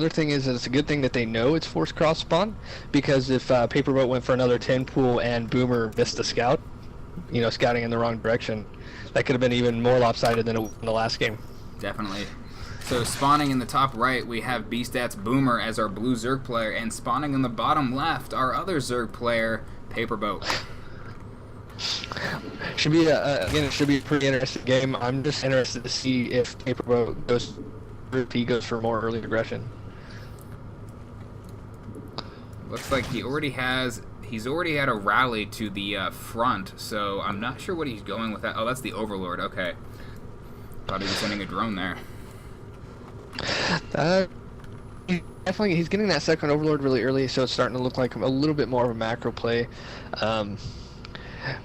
other thing is that it's a good thing that they know it's forced cross spawn, because if Paperboat went for another 10 pool and Boomer missed the scout, scouting in the wrong direction, that could have been even more lopsided than it was in the last game. Definitely. So spawning in the top right, we have BStat's Boomer as our blue Zerg player, and spawning in the bottom left, our other Zerg player, Paperboat. Should be again, it should be a pretty interesting game. I'm just interested to see if Paperboat goes for more early aggression. Looks like he's already had a rally to the front, so I'm not sure what he's going with that. Oh, that's the Overlord. Okay, thought he was sending a drone there. Definitely, he's getting that second Overlord really early, so it's starting to look like a little bit more of a macro play.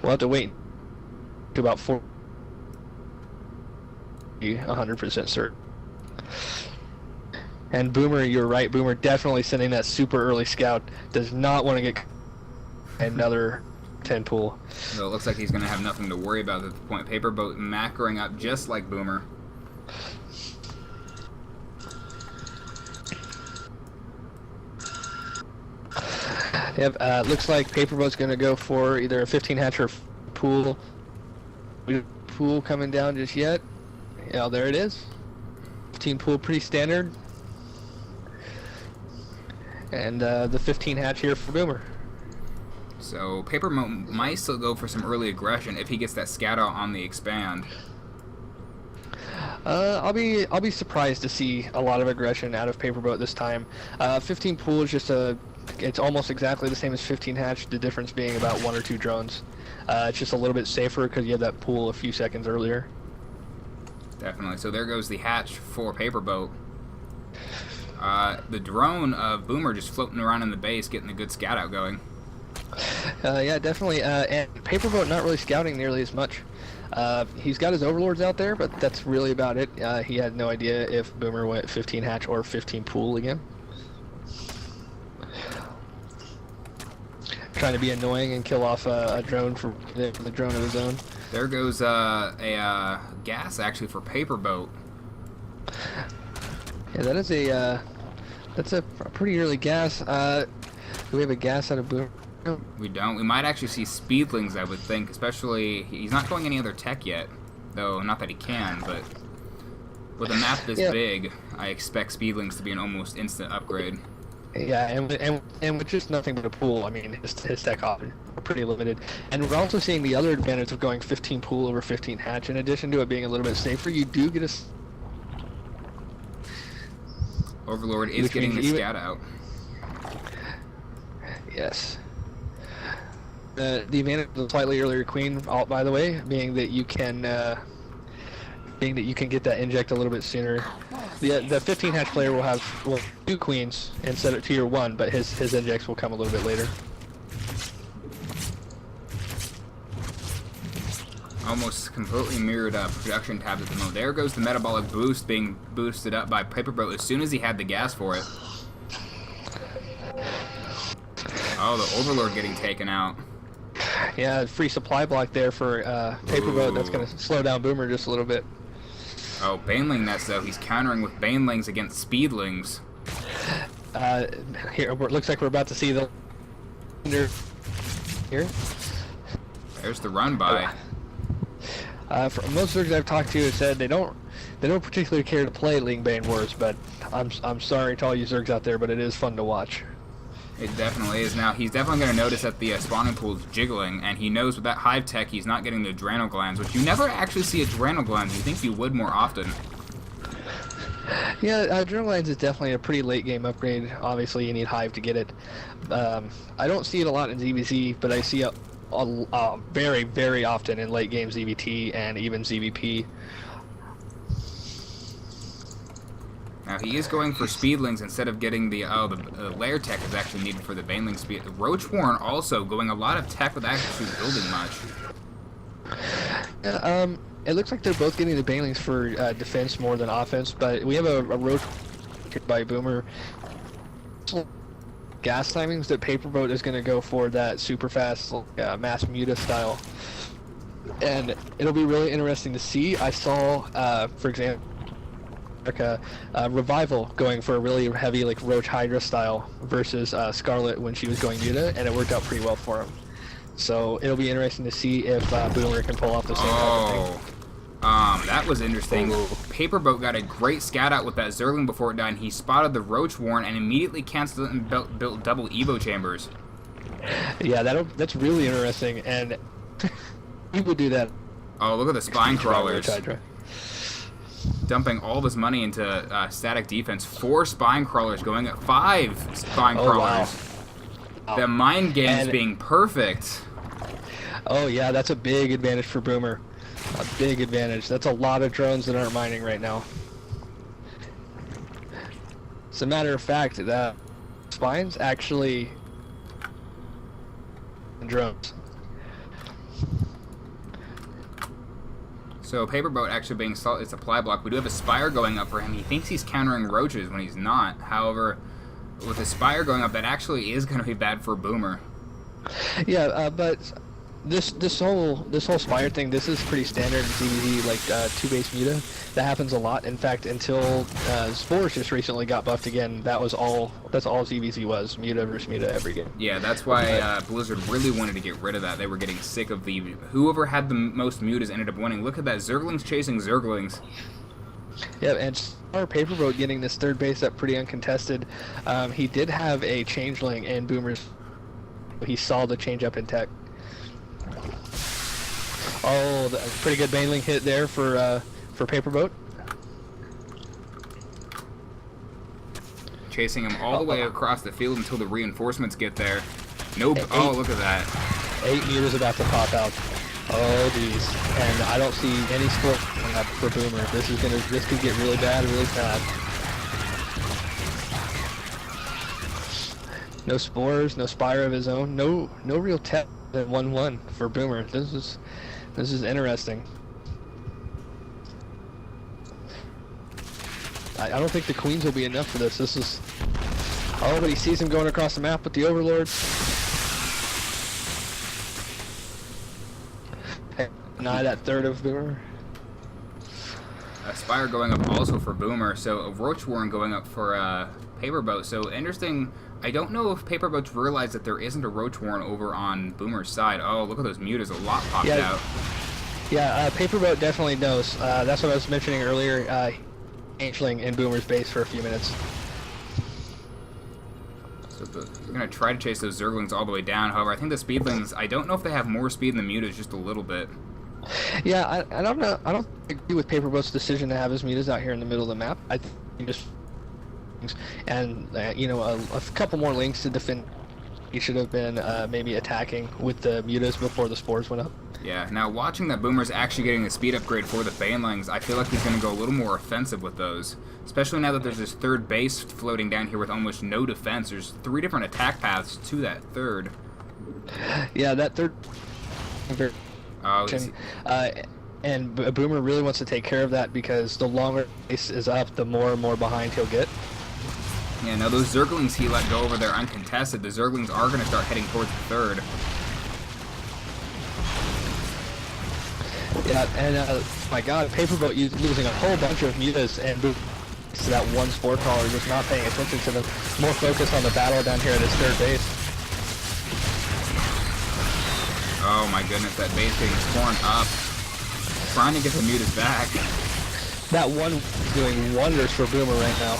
We'll have to wait to about 100% certain. And Boomer, you're right. Boomer definitely sending that super early scout. Does not want to get another 10 pool. So it looks like he's going to have nothing to worry about at the point. Paperboat macroing up just like Boomer. Yep, looks like Paperboat's going to go for either a 15 hatch or pool. Pool coming down just yet. Yeah, there it is. 15 pool, pretty standard. And the 15 hatch here for Boomer. So Paperboat might still go for some early aggression if he gets that scout out on the expand. I'll be surprised to see a lot of aggression out of Paperboat this time. 15 pool is just it's almost exactly the same as 15 hatch, the difference being about 1 or 2 drones. It's just a little bit safer because you had that pool a few seconds earlier. Definitely. So there goes the hatch for Paperboat. The drone of Boomer just floating around in the base, getting a good scout out going. Yeah, definitely. And Paperboat not really scouting nearly as much. He's got his Overlords out there, but that's really about it. He had no idea if Boomer went 15 hatch or 15 pool again. Trying to be annoying and kill off a drone for the drone of his own. There goes a gas actually for Paperboat. Yeah, that is that's a pretty early gas. Do we have a gas out of Boomer? We don't. We might actually see Speedlings, I would think, especially he's not going any other tech yet, though. Not that he can, but with a map this big, I expect Speedlings to be an almost instant upgrade. Yeah, and with just nothing but a pool, I mean, his tech options are pretty limited. And we're also seeing the other advantage of going 15 pool over 15 hatch. In addition to it being a little bit safer, you do get a... Overlord is getting the scout out. Yes. The advantage of the slightly earlier queen, by the way, being that you can get that inject a little bit sooner. The 15 hatch player will have 2 queens instead of tier 1, but his injects will come a little bit later. Almost completely mirrored production tabs at the moment. There goes the metabolic boost being boosted up by Paperboat as soon as he had the gas for it. Oh, the Overlord getting taken out. Yeah, free supply block there for Paperboat. That's going to slow down Boomer just a little bit. Oh, Baneling nest though. He's countering with Banelings against Speedlings. Here, it looks like we're about to see the... Here. There's the run by. For most Zergs I've talked to have said they don't particularly care to play Ling Bane Wars, but I'm sorry to all you Zergs out there, but it is fun to watch. It definitely is. Now, he's definitely going to notice that the spawning pool is jiggling, and he knows with that hive tech he's not getting the adrenal glands, which you never actually see adrenal glands. You think you would more often. Yeah, adrenal glands is definitely a pretty late game upgrade. Obviously, you need hive to get it. I don't see it a lot in ZvZ, but I see it very, very often in late game ZVT and even ZVP. Now he is going for Speedlings instead of getting the lair tech is actually needed for the Baneling speed. Roachwarren also going a lot of tech without actually building much. Yeah, it looks like they're both getting the Banelings for defense more than offense, but we have a Roach by Boomer. Gas timings that Paperboat is going to go for that super fast mass muta style, and it'll be really interesting to see. I saw, for example, like a Revival going for a really heavy like Roach Hydra style versus Scarlet when she was going Muta, and it worked out pretty well for him. So it'll be interesting to see if Boomer can pull off the same type of thing. That was interesting. Paperboat got a great scout out with that Zergling before it died, and he spotted the Roach Warren and immediately canceled it and built double Evo chambers. Yeah, that's really interesting, and he would do that. Oh, look at the Spine Crawlers. Dumping all of his money into static defense. 4 Spine Crawlers going at 5 Spine Crawlers. Wow. The mind games being perfect. Oh yeah, that's a big advantage for Boomer. A big advantage. That's a lot of drones that aren't mining right now. As a matter of fact, that Spines actually drones. So Paperboat actually being it's supply block. We do have a Spire going up for him. He thinks he's countering Roaches when he's not. However, with the Spire going up, that actually is going to be bad for Boomer. Yeah, but this whole Spire thing, this is pretty standard in ZvZ, like 2-base Muta. That happens a lot. In fact, until Spores just recently got buffed again, that's all ZvZ was, Muta versus Muta every game. Yeah, that's why Blizzard really wanted to get rid of that. They were getting sick of whoever had the most Mutas ended up winning. Look at that, Zerglings chasing Zerglings. Yeah, and our Paperboat getting this 3rd base up pretty uncontested. He did have a changeling in Boomer's. He saw the change up in tech. Oh, pretty good baneling hit there for Paperboat. Chasing him all the way across the field until the reinforcements get there. Nope. Oh, look at that. 8 Mutas about to pop out. Oh, geez. And I don't see any sport coming up for Boomer. This could get really bad, really bad. No Spores, no Spire of his own, no real tech at 1-1 for Boomer. This is interesting. I don't think the Queens will be enough for this. This is... Oh, but he sees him going across the map with the Overlords. Not that 3rd of Boomer. Spire going up also for Boomer, so a Roach Warren going up for Paperboat. So interesting. I don't know if Paperboats realize that there isn't a Roach Warren over on Boomer's side. Oh, look at those Mutas. A lot popped out. Yeah, Paperboat definitely knows. That's what I was mentioning earlier. Changeling in Boomer's base for a few minutes. So we're going to try to chase those Zerglings all the way down. However, I think the Speedlings, I don't know if they have more speed than the Mutas, just a little bit. Yeah, I don't know. I don't agree with Paperboat's decision to have his Mutas out here in the middle of the map. I think he just... And, you know, a couple more links to defend. He should have been maybe attacking with the Mutas before the Spores went up. Yeah, now watching that Boomer's actually getting the speed upgrade for the Banelings, I feel like he's going to go a little more offensive with those. Especially now that there's this 3rd base floating down here with almost no defense. There's 3 different attack paths to that 3rd. Yeah, that 3rd... and Boomer really wants to take care of that because the longer base is up, the more and more behind he'll get. Yeah, now those Zerglings he let go over there uncontested. The Zerglings are going to start heading towards the 3rd. Yeah, and my God, Paperboat losing a whole bunch of Mutas and to that one Spore Crawler, just not paying attention to them. More focus on the battle down here at his 3rd base. Oh my goodness, that base getting torn up. Trying to get the Mutas back. That one is doing wonders for Boomer right now.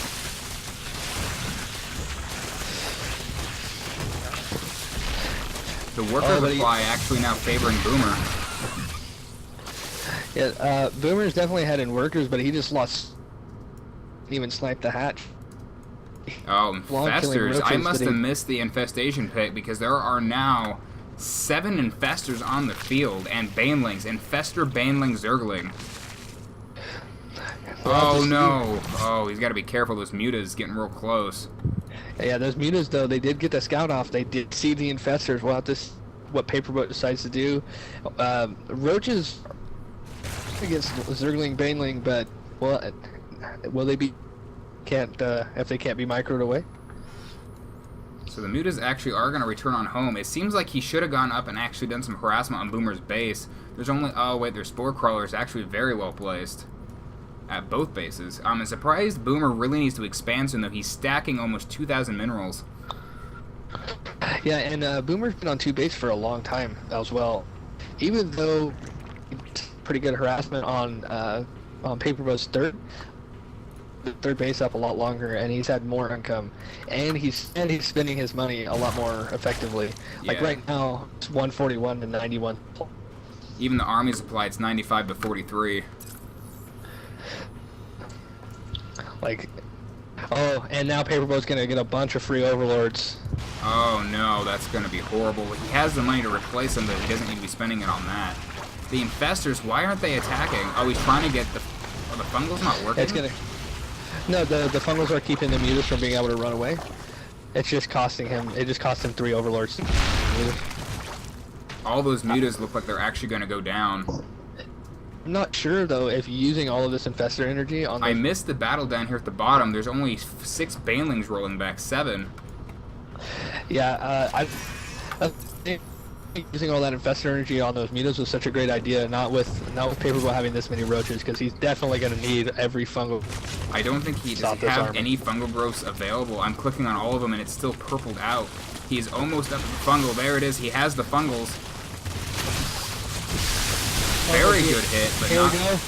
The Worker Reply actually now favoring Boomer. Yeah, Boomer's definitely had in workers, but he just lost. Even sniped the hatch. Oh, Infestors. I must have missed the Infestation pick because there are now 7 Infestors on the field and Banelings. Infestor, Baneling, Zergling. Oh no. Oh, he's got to be careful. Those Mutas getting real close. Yeah, those Mutas, though, they did get the scout off. They did see the Infestors. Well, this what Paperboat decides to do. Roaches against Zergling, Baneling, but well, will they be if they can't be microed away? So the Mutas actually are going to return on home. It seems like he should have gone up and actually done some harassment on Boomer's base. There's only... Oh, wait, their Spore Crawler is actually very well placed. at both bases. I'm surprised Boomer really needs to expand soon, though. He's stacking almost 2,000 minerals. Yeah, and Boomer's been on 2 base for a long time as well. Even though pretty good harassment on Paperboat's third base up a lot longer, and he's had more income, and he's spending his money a lot more effectively. Like right now, it's 141 to 91. Even the army supply, it's 95 to 43. Like, oh, and now Paperboat's gonna get a bunch of free overlords. Oh no, that's gonna be horrible. He has the money to replace them, but he doesn't need to be spending it on that. The infestors, why aren't they attacking? Oh, he's trying to get the... Oh, the fungal's not working? It's gonna... No, the fungals are keeping the mutas from being able to run away. It's just costing him... It just cost him 3 overlords. All those mutas look like they're actually gonna go down. I'm not sure, though, if using all of this infestor energy on I missed the battle down here at the bottom. There's only 6 banelings rolling back, 7. Yeah, I think using all that infestor energy on those mutas was such a great idea. Not with Paperboat having this many roaches, because he's definitely going to need every fungal. I don't think he does have any fungal growths available. I'm clicking on all of them, and it's still purpled out. He's almost up to the fungal. There it is. He has the fungals. Very good hit, but Here not... we go.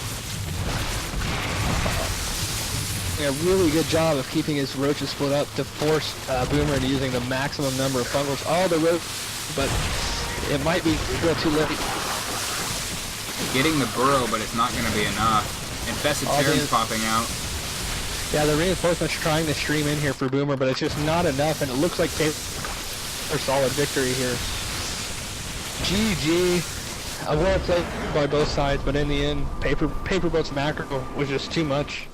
A really good job of keeping his roaches split up to force Boomer into using the maximum number of fungals. All the roaches, but it might be a little too late. Getting the burrow, but it's not going to be enough. Infested Terrans popping out. Yeah, the reinforcements trying to stream in here for Boomer, but it's just not enough, and it looks like they're solid victory here. GG. A well played by both sides, but in the end, Paperboat's macro was just too much.